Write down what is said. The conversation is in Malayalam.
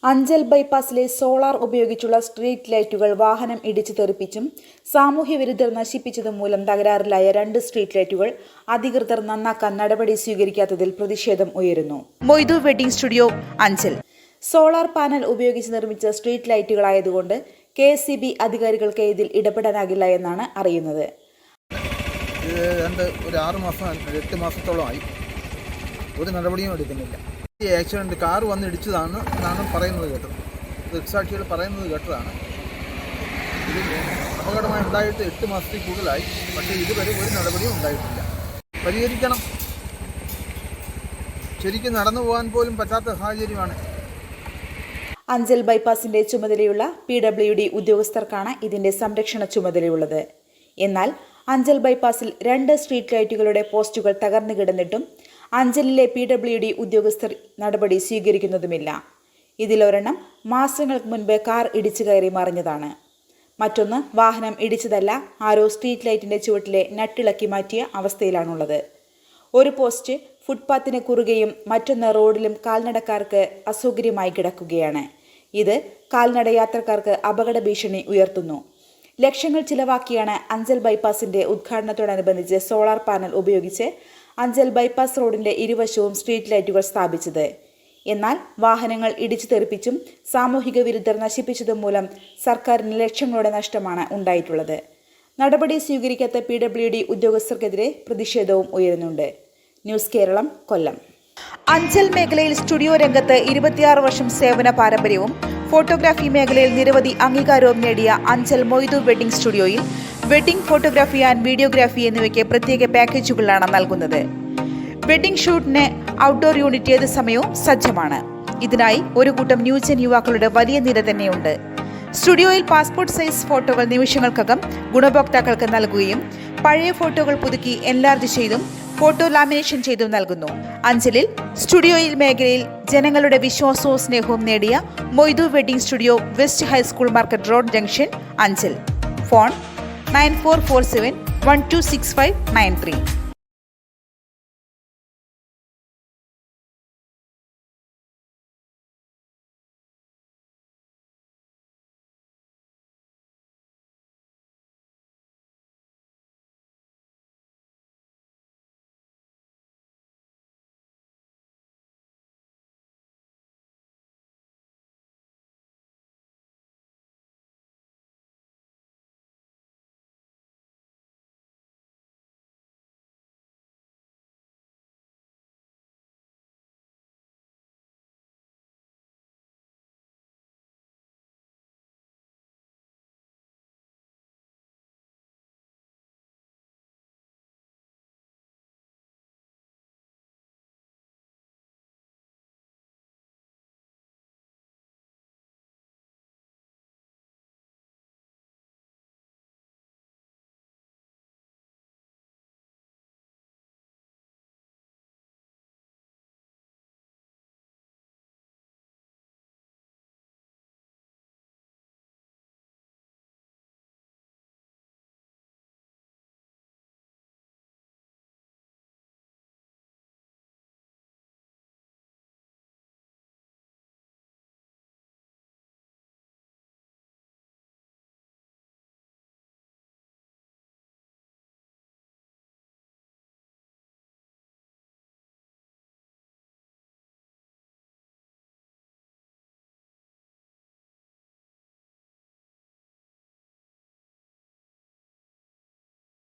അഞ്ചൽ ബൈപ്പാസിലെ സോളാർ ഉപയോഗിച്ചുള്ള സ്ട്രീറ്റ് ലൈറ്റുകൾ വാഹനം ഇടിച്ചു തെറിപ്പിച്ചും സാമൂഹ്യ വിരുദ്ധർ നശിപ്പിച്ചതും മൂലം തകരാറിലായ 2 സ്ട്രീറ്റ് ലൈറ്റുകൾ അധികൃതർ നന്നാക്കാൻ നടപടി സ്വീകരിക്കാത്തതിൽ പ്രതിഷേധം ഉയരുന്നു. Moidu wedding studio, Anchal. Solar panel ഉപയോഗിച്ച് നിർമ്മിച്ച സ്ട്രീറ്റ് ലൈറ്റുകളായതുകൊണ്ട് KSEB അധികാരികൾക്ക് ഇതിൽ ഇടപെടാനാകില്ല എന്നാണ് അറിയുന്നത്. ഒരു 6 മാസം 8 മാസത്തോളമായി ഒരു നടപടിയും എടുക്കുന്നില്ല. ഈ ആക്സിഡൻറ്റ് കാർ വന്ന് ഇടിച്ചതാണ് എന്നാണ് പറയുന്നത് കേട്ടത്. ദൃക്സാക്ഷികൾ പറയുന്നത് കേട്ടതാണ്. ഇത് അപകടമായി ഉണ്ടായിട്ട് 8 മാസത്തിൽ കൂടുതലായി. പക്ഷേ ഇതുവരെ ഒരു നടപടിയും ഉണ്ടായിട്ടില്ല. പരിഹരിക്കണം. ശരിക്കും നടന്നു പോകാൻ പോലും പറ്റാത്ത സാഹചര്യമാണ്. അഞ്ചൽ ബൈപ്പാസിന്റെ ചുമതലയുള്ള PWD ഉദ്യോഗസ്ഥർക്കാണ് ഇതിന്റെ സംരക്ഷണ ചുമതലയുള്ളത്. എന്നാൽ അഞ്ചൽ ബൈപ്പാസിൽ 2 സ്ട്രീറ്റ് ലൈറ്റുകളുടെ പോസ്റ്റുകൾ തകർന്നു കിടന്നിട്ടും അഞ്ചലിലെ PWD ഉദ്യോഗസ്ഥർ നടപടി സ്വീകരിക്കുന്നതുമില്ല. ഇതിലൊരെണ്ണം മാസങ്ങൾക്ക് മുൻപ് കാർ ഇടിച്ചു കയറി മറിഞ്ഞതാണ്. മറ്റൊന്ന് വാഹനം ഇടിച്ചതല്ല, ആരോ സ്ട്രീറ്റ് ലൈറ്റിന്റെ ചുവട്ടിലെ നട്ടിളക്കി മാറ്റിയ അവസ്ഥയിലാണുള്ളത്. ഒരു പോസ്റ്റ് ഫുട്പാത്തിന് കുറുകെയും മറ്റൊന്ന് റോഡിലും കാൽനടക്കാർക്ക് അസൗകര്യമായി കിടക്കുകയാണ്. ഇത് കാൽനട യാത്രക്കാർക്ക് അപകട ഭീഷണി ഉയർത്തുന്നു. ലക്ഷങ്ങൾ ചിലവാക്കിയാണ് അഞ്ചൽ ബൈപ്പാസിന്റെ ഉദ്ഘാടനത്തോടനുബന്ധിച്ച് സോളാർ പാനൽ ഉപയോഗിച്ച് അഞ്ചൽ ബൈപ്പാസ് റോഡിന്റെ ഇരുവശവും സ്ട്രീറ്റ് ലൈറ്റുകൾ സ്ഥാപിച്ചത്. എന്നാൽ വാഹനങ്ങൾ ഇടിച്ചു തെറിപ്പിച്ചും സാമൂഹിക വിരുദ്ധർ നശിപ്പിച്ചതും മൂലം സർക്കാരിന് ലക്ഷങ്ങളുടെ നഷ്ടമാണ് ഉണ്ടായിട്ടുള്ളത്. നടപടി സ്വീകരിക്കാത്ത PWD ഉദ്യോഗസ്ഥർക്കെതിരെ പ്രതിഷേധവും ഉയരുന്നുണ്ട്. ന്യൂസ് കേരളം, കൊല്ലം. അഞ്ചൽ മേഖലയിൽ സ്റ്റുഡിയോ രംഗത്ത് 26 വർഷം സേവന പാരമ്പര്യവും ഫോട്ടോഗ്രാഫി മേഖലയിൽ നിരവധി അംഗീകാരവും നേടിയ അഞ്ചൽ മൊയ്തു വെഡിംഗ് സ്റ്റുഡിയോയിൽ വെഡിംഗ് ഫോട്ടോഗ്രാഫി ആൻഡ് വീഡിയോഗ്രാഫി എന്നിവയ്ക്ക് പ്രത്യേക പാക്കേജുകളാണ് നൽകുന്നത്. വെഡിംഗ് ഷൂട്ടിന് ഔട്ട്ഡോർ യൂണിറ്റ് ഏത് സമയവും സജ്ജമാണ്. ഇതിനായി ഒരു കൂട്ടം ന്യൂജൻ യുവാക്കളുടെ വലിയ നിര തന്നെയുണ്ട്. സ്റ്റുഡിയോയിൽ പാസ്പോർട്ട് സൈസ് ഫോട്ടോകൾ നിമിഷങ്ങൾക്കകം ഗുണഭോക്താക്കൾക്ക് നൽകുകയും പഴയ ഫോട്ടോകൾ പുതുക്കി എൻലാർജ് ചെയ്തും ഫോട്ടോ ലാമിനേഷൻ ചെയ്തും നൽകുന്നു. അഞ്ചലിൽ സ്റ്റുഡിയോയിൽ മേഖലയിൽ ജനങ്ങളുടെ വിശ്വാസവും സ്നേഹവും നേടിയ Moidu wedding studio, west high school market road, junction, Anchal. Phone 9447 126593.